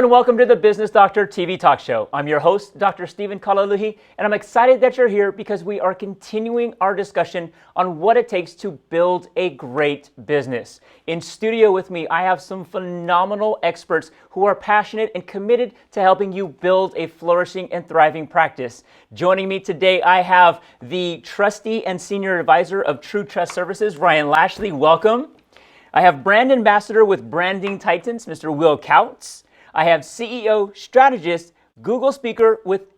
and welcome to the Business Doctor TV Talk Show. I'm your host, Dr. Stephen Kalaluhi, and I'm excited that you're here because we are continuing our discussion on what it takes to build a great business. In studio with me, I have some phenomenal experts who are passionate and committed to helping you build a flourishing and thriving practice. Joining me today, I have the trustee and senior advisor of True Trust Services, Ryan Lashley. Welcome. I have brand ambassador with Branding Titans, Mr. Will Kautz. I have CEO, strategist, Google speaker with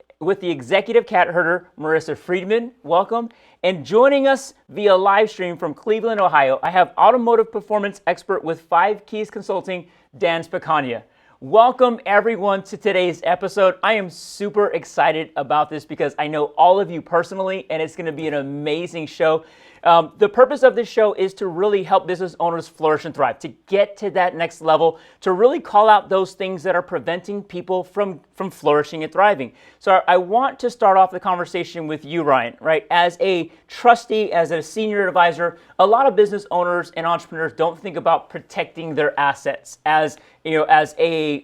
the executive cat herder, Marissa Friedman. Welcome. And joining us via live stream from Cleveland, Ohio, I have automotive performance expert with 5 Keys Consulting, Dan Spicania. Welcome everyone to today's episode. I am super excited about this because I know all of you personally, and it's going to be an amazing show. The purpose of this show is to really help business owners flourish and thrive, to get to that next level, to really call out those things that are preventing people from flourishing and thriving. So I want to start off the conversation with you, Ryan, right? As a trustee, as a senior advisor, a lot of business owners and entrepreneurs don't think about protecting their assets as a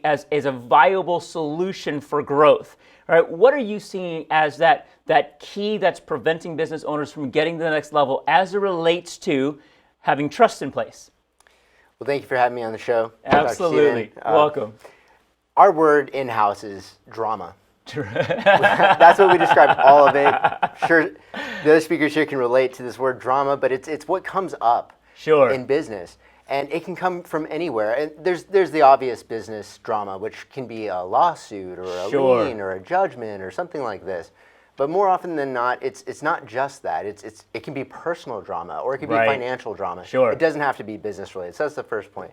viable solution for growth. All right, what are you seeing as that key that's preventing business owners from getting to the next level as it relates to having trust in place? Well, thank you for having me on the show. Absolutely. Welcome. Our word in-house is drama. That's what we describe all of it. Sure, the other speakers here can relate to this word drama, but it's what comes up in business. And it can come from anywhere. And there's the obvious business drama, which can be a lawsuit or a lien or a judgment or something like this. But more often than not, it's not just that. It can be personal drama or it can be financial drama. It doesn't have to be business related. So that's the first point.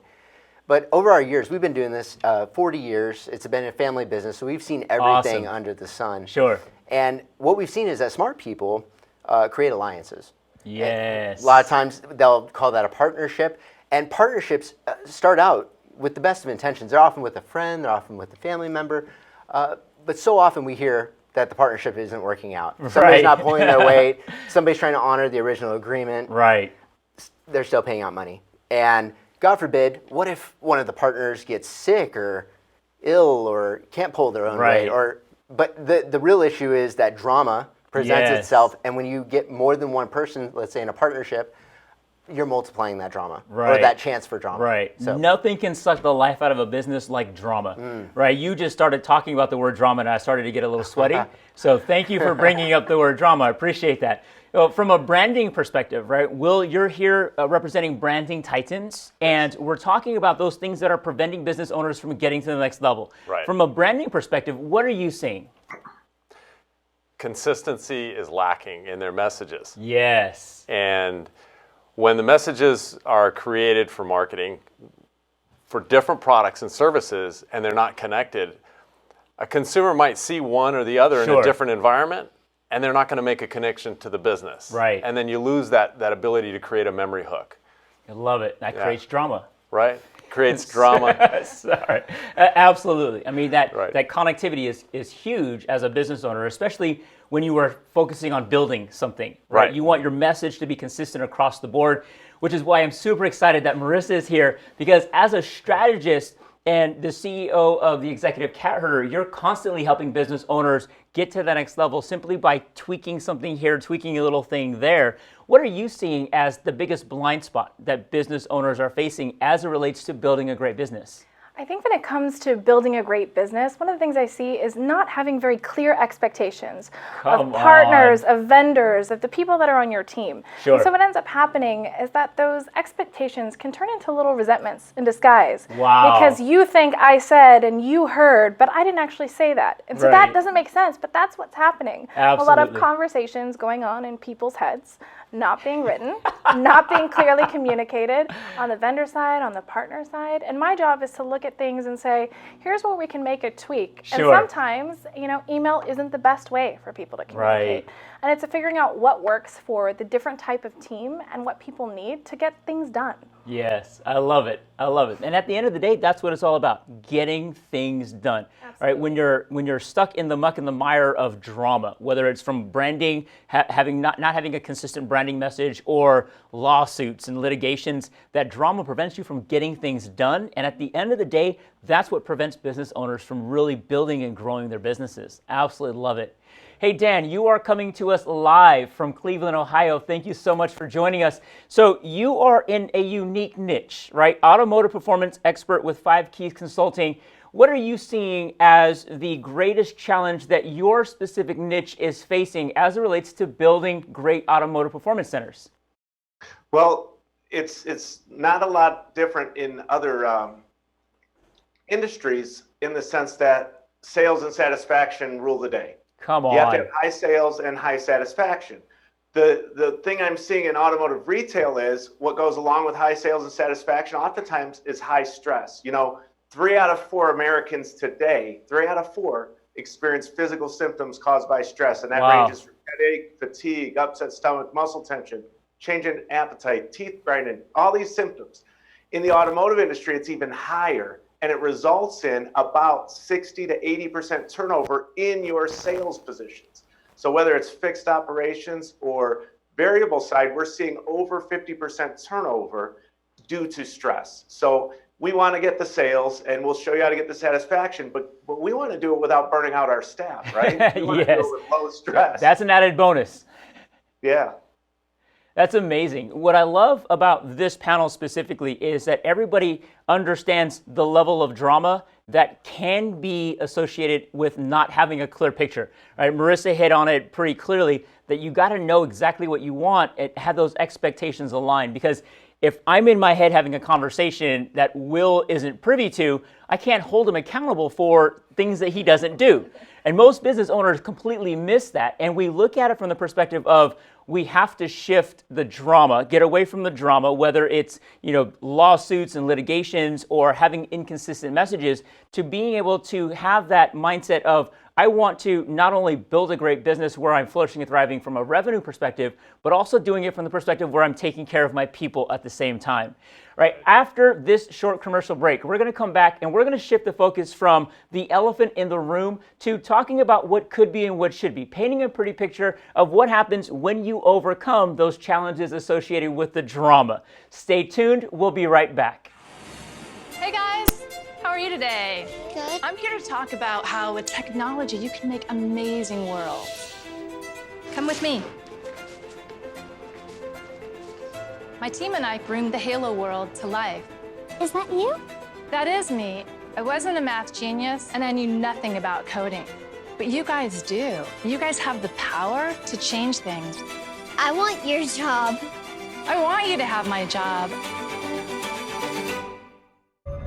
But over our years, we've been doing this 40 years. It's been a family business, so we've seen everything under the sun. And what we've seen is that smart people create alliances. Yes. And a lot of times they'll call that a partnership. And partnerships start out with the best of intentions. They're often with a friend, they're often with a family member. But so often we hear that the partnership isn't working out. Somebody's not pulling their weight. Somebody's trying to honor the original agreement. They're still paying out money. And God forbid, what if one of the partners gets sick or ill or can't pull their own weight? But the real issue is that drama presents itself. And when you get more than one person, let's say in a partnership, you're multiplying that drama or that chance for drama. So nothing can suck the life out of a business like drama. Right? You just started talking about the word drama and I started to get a little sweaty. So thank you for bringing up the word drama. I appreciate that. From a branding perspective, right? Will, you're here representing Branding Titans, and we're talking about those things that are preventing business owners from getting to the next level. From a branding perspective, what are you seeing? Consistency is lacking in their messages. And when the messages are created for marketing for different products and services and they're not connected, a consumer might see one or the other in a different environment and they're not going to make a connection to the business. And then you lose that ability to create a memory hook. I love it. That creates drama. Creates drama. Absolutely. I mean, that connectivity is huge as a business owner, especially when you are focusing on building something. You want your message to be consistent across the board, which is why I'm super excited that Marissa is here, because as a strategist and the CEO of the Executive Cat Herder, you're constantly helping business owners get to the next level simply by tweaking something here, tweaking a little thing there. What are you seeing as the biggest blind spot that business owners are facing as it relates to building a great business? I think when it comes to building a great business, one of the things I see is not having very clear expectations of partners, of vendors, of the people that are on your team. And so what ends up happening is that those expectations can turn into little resentments in disguise. Because you think I said and you heard, but I didn't actually say that. And so that doesn't make sense, but that's what's happening. A lot of conversations going on in people's heads, not being written, not being clearly communicated on the vendor side, on the partner side. And my job is to look at things and say, here's where we can make a tweak. And sometimes, email isn't the best way for people to communicate. And it's figuring out what works for the different type of team and what people need to get things done. Yes, I love it. I love it. And at the end of the day, that's what it's all about, getting things done. Right? When you're stuck in the muck and the mire of drama, whether it's from branding, having not having a consistent branding message, or lawsuits and litigations, that drama prevents you from getting things done. And at the end of the day, That's what prevents business owners from really building and growing their businesses. Absolutely love it. Hey, Dan, you are coming to us live from Cleveland, Ohio. Thank you so much for joining us. So you are in a unique niche, right? Automotive performance expert with 5 Keys Consulting. What are you seeing as the greatest challenge that your specific niche is facing as it relates to building great automotive performance centers? Well, it's not a lot different in other industries in the sense that sales and satisfaction rule the day. Come on. You have to have high sales and high satisfaction. The thing I'm seeing in automotive retail is what goes along with high sales and satisfaction oftentimes is high stress. 3 out of 4 Americans today, 3 out of 4 experience physical symptoms caused by stress. And that ranges from headache, fatigue, upset stomach, muscle tension, change in appetite, teeth grinding, all these symptoms. In the automotive industry, it's even higher. And it results in about 60 to 80% turnover in your sales positions. So whether it's fixed operations or variable side, we're seeing over 50% turnover due to stress. So we want to get the sales, and we'll show you how to get the satisfaction, but we want to do it without burning out our staff, right? We want to do it with low stress. That's an added bonus. Yeah. That's amazing. What I love about this panel specifically is that everybody understands the level of drama that can be associated with not having a clear picture. Right? Marissa hit on it pretty clearly that you got to know exactly what you want and have those expectations aligned, because if I'm in my head having a conversation that Will isn't privy to, I can't hold him accountable for things that he doesn't do. And most business owners completely miss that. And we look at it from the perspective of we have to shift the drama, get away from the drama, whether it's lawsuits and litigations or having inconsistent messages, to being able to have that mindset of I want to not only build a great business where I'm flourishing and thriving from a revenue perspective, but also doing it from the perspective where I'm taking care of my people at the same time. Right? After this short commercial break, we're going to come back and we're going to shift the focus from the elephant in the room to talking about what could be and what should be, painting a pretty picture of what happens when you overcome those challenges associated with the drama. Stay tuned. We'll be right back. Hey guys, how are you today? Good. I'm here to talk about how with technology you can make amazing worlds. Come with me. My team and I bring the Halo world to life. Is that you? That is me. I wasn't a math genius and I knew nothing about coding. But you guys do. You guys have the power to change things. I want your job. I want you to have my job.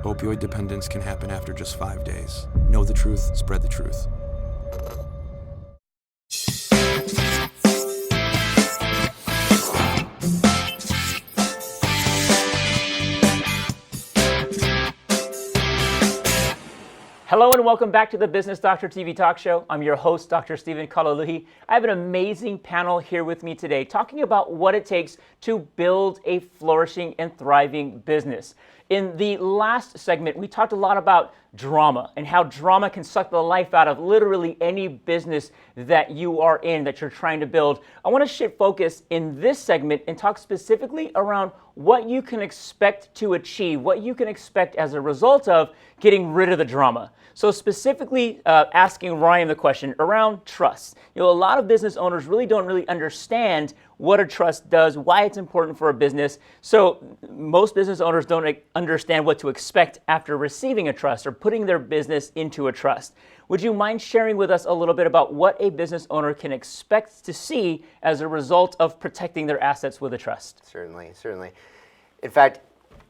Opioid dependence can happen after just 5 days. Know the truth, spread the truth. Hello and welcome back to the Business Doctor TV talk show. I'm your host, Dr. Stephen Kalaluhi. I have an amazing panel here with me today talking about what it takes to build a flourishing and thriving business. In the last segment, we talked a lot about drama and how drama can suck the life out of literally any business that you are in, that you're trying to build. I want to shift focus in this segment and talk specifically around what you can expect to achieve, what you can expect as a result of getting rid of the drama. So specifically asking Ryan the question around trust. A lot of business owners really don't understand what a trust does, why it's important for a business. So most business owners don't understand what to expect after receiving a trust or putting their business into a trust. Would you mind sharing with us a little bit about what a business owner can expect to see as a result of protecting their assets with a trust? Certainly, certainly. In fact,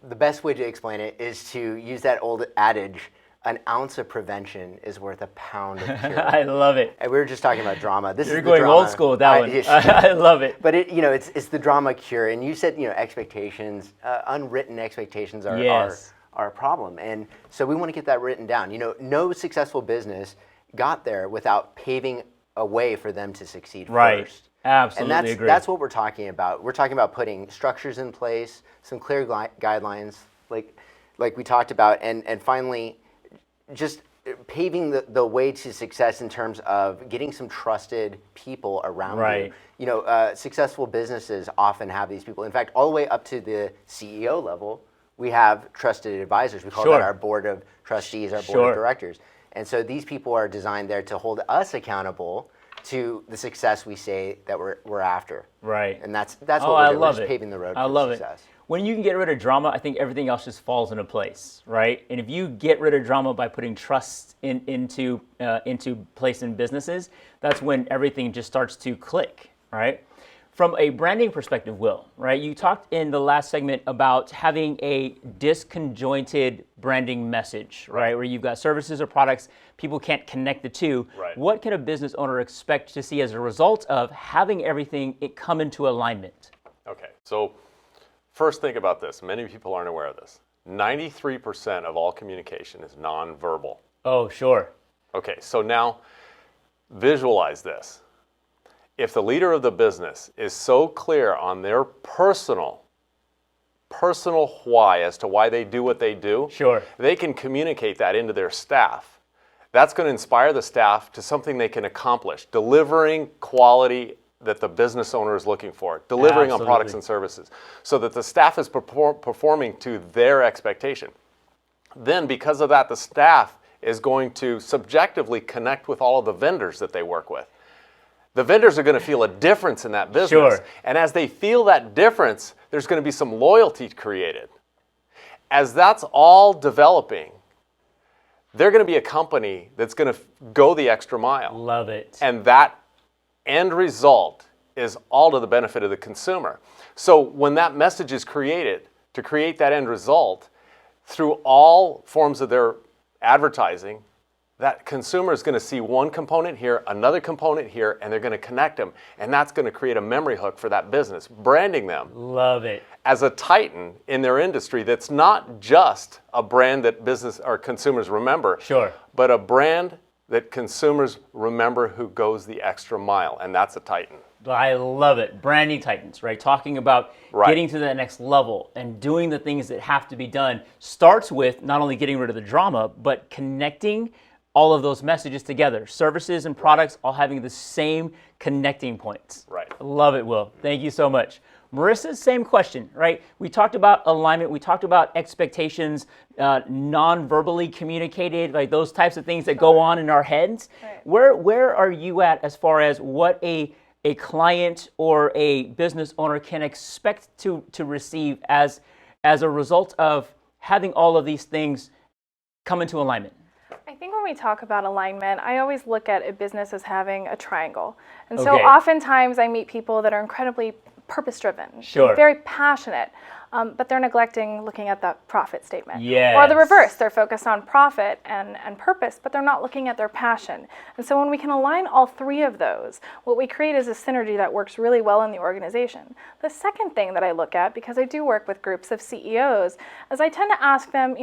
the best way to explain it is to use that old adage, an ounce of prevention is worth a pound of cure. I love it. And we were just talking about drama. You're going old school with that one. I love it. But it's the drama cure. And you said, expectations, unwritten expectations are a problem. And so we want to get that written down. No successful business got there without paving a way for them to succeed first. Absolutely and agree. That's what we're talking about. We're talking about putting structures in place, some clear guidelines, like we talked about, and finally, just paving the way to success in terms of getting some trusted people around you. Successful businesses often have these people. In fact, all the way up to the CEO level, we have trusted advisors. We call that our board of trustees, our board of directors. And so these people are designed there to hold us accountable to the success we say that we're after. Right. And that's what we're doing. We're just paving the road for success. When you can get rid of drama, I think everything else just falls into place, right? And if you get rid of drama by putting trust into place in businesses, that's when everything just starts to click, right? From a branding perspective, Will, right? You talked in the last segment about having a disconjointed branding message, right? Where you've got services or products, people can't connect the two. Right. What can a business owner expect to see as a result of having everything come into alignment? Okay, so first think about this. Many people aren't aware of this. 93% of all communication is nonverbal. Oh, sure. Okay, so now visualize this. If the leader of the business is so clear on their personal why as to why they do what they do, they can communicate that into their staff. That's going to inspire the staff to something they can accomplish, delivering quality that the business owner is looking for, delivering on products and services, so that the staff is performing to their expectation. Then, because of that, the staff is going to subjectively connect with all of the vendors that they work with. The vendors are going to feel a difference in that business. And as they feel that difference, there's going to be some loyalty created. As that's all developing, they're going to be a company that's going to go the extra mile. Love it. And that end result is all to the benefit of the consumer. So when that message is created, to create that end result, through all forms of their advertising, that consumer is going to see one component here, another component here, and they're going to connect them. And that's going to create a memory hook for that business, branding them. Love it. As a titan in their industry that's not just a brand that business or consumers remember, but a brand that consumers remember who goes the extra mile, and that's a titan. I love it. Branding titans, right? Talking about getting to the next level and doing the things that have to be done starts with not only getting rid of the drama, but connecting all of those messages together. Services and products all having the same connecting points. Right. Love it, Will. Thank you so much. Marissa, same question, right? We talked about alignment. We talked about expectations, non-verbally communicated, like those types of things that go on in our heads. Where are you at as far as what a client or a business owner can expect to receive as a result of having all of these things come into alignment? I think when we talk about alignment, I always look at a business as having a triangle. And so oftentimes I meet people that are incredibly purpose-driven, very passionate, but they're neglecting looking at that profit statement. Or the reverse, they're focused on profit and purpose, but they're not looking at their passion. And so when we can align all three of those, what we create is a synergy that works really well in the organization. The second thing that I look at, because I do work with groups of CEOs, is I tend to ask them,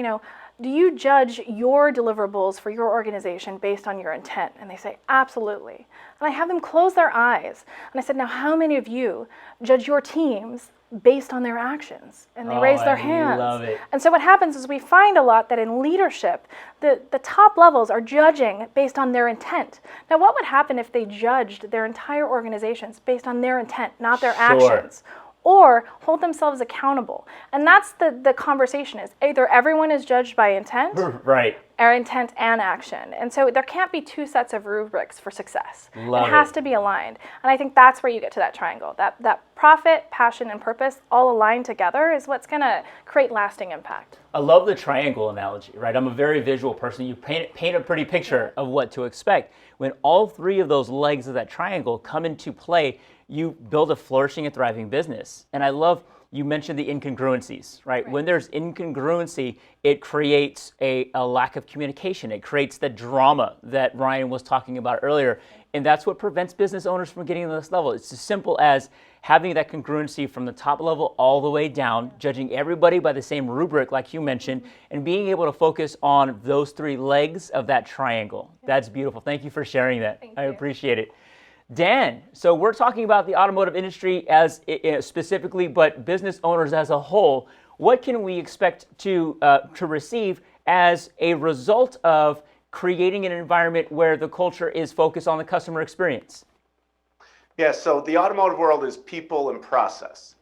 do you judge your deliverables for your organization based on your intent? And they say, absolutely. And I have them close their eyes. And I said, now how many of you judge your teams based on their actions? And they raise their hands. Love it. And so what happens is we find a lot that in leadership, the top levels are judging based on their intent. Now what would happen if they judged their entire organizations based on their intent, not their actions? Or hold themselves accountable. And that's the conversation is either everyone is judged by intent, or intent and action. And so there can't be two sets of rubrics for success. It has to be aligned. And I think that's where you get to that triangle. That profit, passion, and purpose all aligned together is what's going to create lasting impact. I love the triangle analogy, right? I'm a very visual person. You paint a pretty picture of what to expect. When all three of those legs of that triangle come into play, you build a flourishing and thriving business. And I love, you mentioned the incongruencies, right? When there's incongruency, it creates a lack of communication. It creates the drama that Ryan was talking about earlier. And that's what prevents business owners from getting to this level. It's as simple as having that congruency from the top level all the way down, judging everybody by the same rubric like you mentioned, and being able to focus on those three legs of that triangle. That's beautiful. Thank you for sharing that. I appreciate it. Dan, so we're talking about the automotive industry as specifically, but business owners as a whole. What can we expect to receive as a result of creating an environment where the culture is focused on the customer experience? Yeah, so the automotive world is people and process.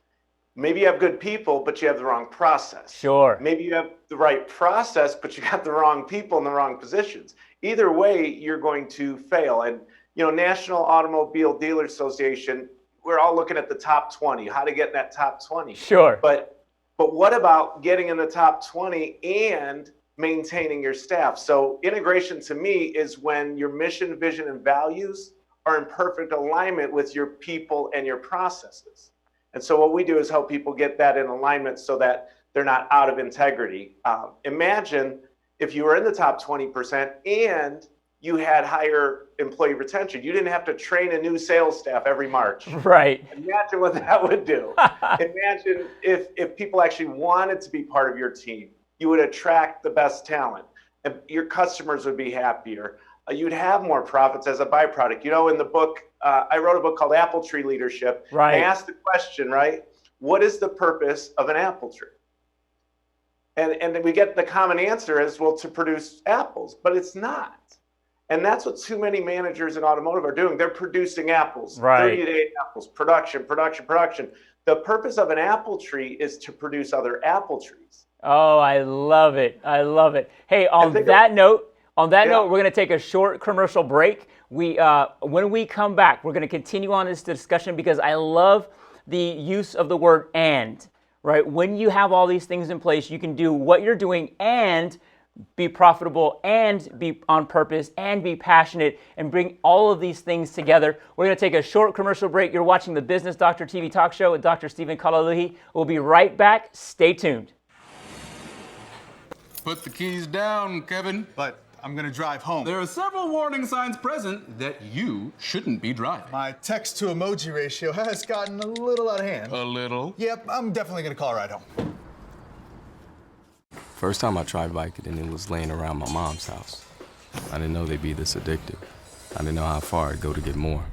Maybe you have good people, but you have the wrong process. Sure. Maybe you have the right process, but you got the wrong people in the wrong positions. Either way, you're going to fail. And, National Automobile Dealers Association, we're all looking at the top 20, how to get in that top 20. Sure. But what about getting in the top 20 and maintaining your staff? So integration to me is when your mission, vision, and values are in perfect alignment with your people and your processes. And so what we do is help people get that in alignment so that they're not out of integrity. Imagine if you were in the top 20% and you had higher employee retention. You didn't have to train a new sales staff every March. Right. Imagine what that would do. Imagine if people actually wanted to be part of your team. You would attract the best talent. And your customers would be happier. You'd have more profits as a byproduct. In the book, I wrote a book called Apple Tree Leadership. Right. I asked the question, right? What is the purpose of an apple tree? And then we get the common answer is, well, to produce apples, but it's not. And that's what too many managers in automotive are doing. They're producing apples, right. 30-day apples, production. The purpose of an apple tree is to produce other apple trees. Oh, I love it. I love it. Hey, on that note, we're going to take a short commercial break. When we come back, we're going to continue on this discussion because I love the use of the word "and." Right? When you have all these things in place, you can do what you're doing and be profitable and be on purpose and be passionate and bring all of these things together. We're going to take a short commercial break. You're watching the Business Doctor TV Talk Show with Dr. Stephen Kalaluhi. We'll be right back. Stay tuned. Put the keys down, Kevin. But I'm going to drive home. There are several warning signs present that you shouldn't be driving. My text-to-emoji ratio has gotten a little out of hand. A little? Yep, I'm definitely going to call a ride home. First time I tried Vicodin, and it was laying around my mom's house. I didn't know they'd be this addictive. I didn't know how far I'd go to get more.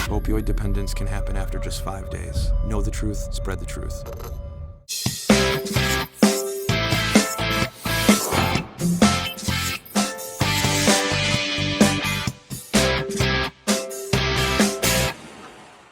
Opioid dependence can happen after just 5 days. Know the truth, spread the truth.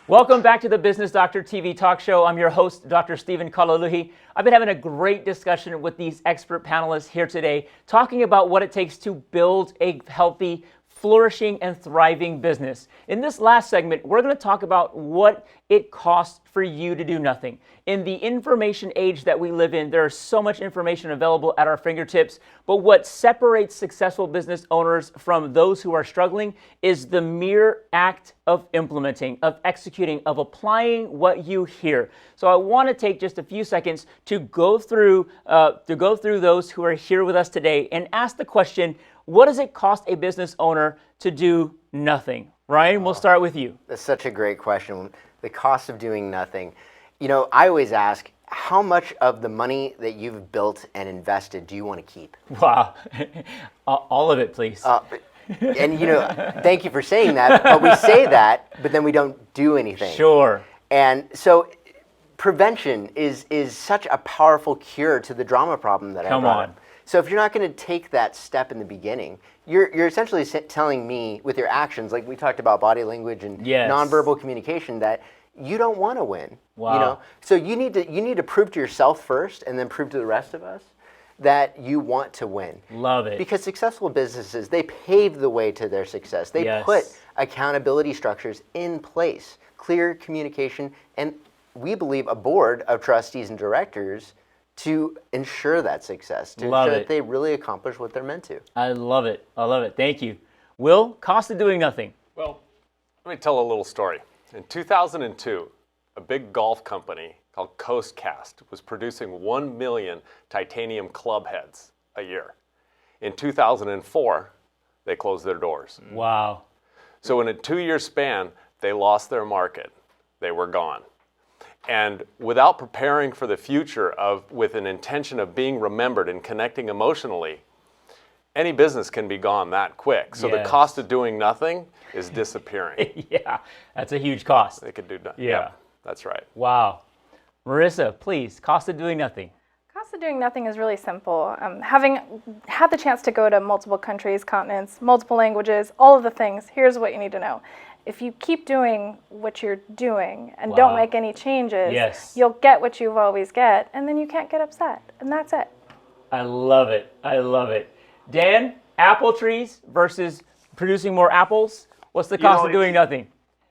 Welcome back to the Business Doctor TV Talk Show. I'm your host, Dr. Stephen Kalaluhi. I've been having a great discussion with these expert panelists here today, talking about what it takes to build a healthy, flourishing, and thriving business. In this last segment, we're going to talk about what it costs for you to do nothing. In the information age that we live in, there is so much information available at our fingertips, but what separates successful business owners from those who are struggling is the mere act of implementing, of executing, of applying what you hear. So I want to take just a few seconds to go through those who are here with us today and ask the question, what does it cost a business owner to do nothing? Ryan, we'll start with you. That's such a great question. The cost of doing nothing. I always ask, how much of the money that you've built and invested do you want to keep? Wow. All of it, please. And thank you for saying that, but we say that, but then we don't do anything. Sure. And so prevention is such a powerful cure to the drama problem that I brought up. So if you're not going to take that step in the beginning, you're essentially telling me with your actions, like we talked about body language and nonverbal communication, that you don't want to win. Wow. So you need to prove to yourself first, and then prove to the rest of us that you want to win. Love it. Because successful businesses, they pave the way to their success. They put accountability structures in place, clear communication, and we believe a board of trustees and directors to ensure that success, to ensure that they really accomplish what they're meant to. I love it. I love it. Thank you. Will, cost of doing nothing. Well, let me tell a little story. In 2002, a big golf company called Kautz was producing 1 million titanium club heads a year. In 2004, they closed their doors. Wow. So in a 2-year span, they lost their market. They were gone. And without preparing for the future with an intention of being remembered and connecting emotionally, any business can be gone that quick. So the cost of doing nothing is disappearing. Yeah, that's a huge cost. They could do nothing. Yeah, that's right. Wow. Marissa, please, cost of doing nothing. Cost of doing nothing is really simple. Having had the chance to go to multiple countries, continents, multiple languages, all of the things, here's what you need to know. if you keep doing what you're doing and don't make any changes, you'll get what you've always get, and then you can't get upset, and that's it. I love it. I love it. Dan, apple trees versus producing more apples. What's the cost of doing nothing?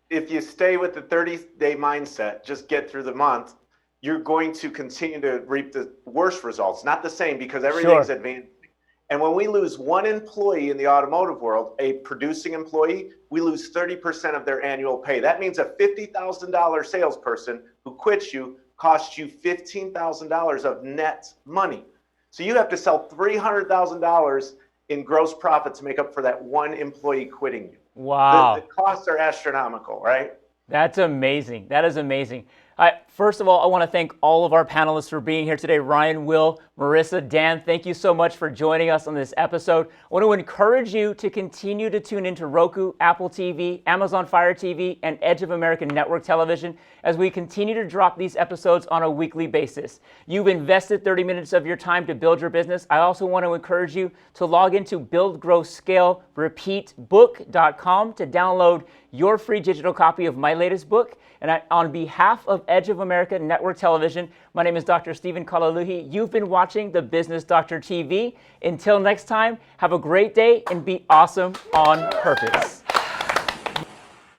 If you stay with the 30-day mindset, just get through the month, you're going to continue to reap the worst results. Not the same, because everything's advancing. And when we lose one employee in the automotive world, a producing employee, we lose 30% of their annual pay. That means a $50,000 salesperson who quits you costs you $15,000 of net money. So you have to sell $300,000 in gross profit to make up for that one employee quitting you. Wow. The costs are astronomical, right? That's amazing. That is amazing. First of all, I want to thank all of our panelists for being here today. Ryan, Will, Marissa, Dan, thank you so much for joining us on this episode. I want to encourage you to continue to tune into Roku, Apple TV, Amazon Fire TV, and Edge of America Network Television as we continue to drop these episodes on a weekly basis. You've invested 30 minutes of your time to build your business. I also want to encourage you to log into buildgrowscalerepeatbook.com to download your free digital copy of my latest book. And on behalf of Edge of America Network Television, my name is Dr. Stephen Kalaluhi. You've been watching The Business Doctor TV. Until next time, have a great day and be awesome on purpose.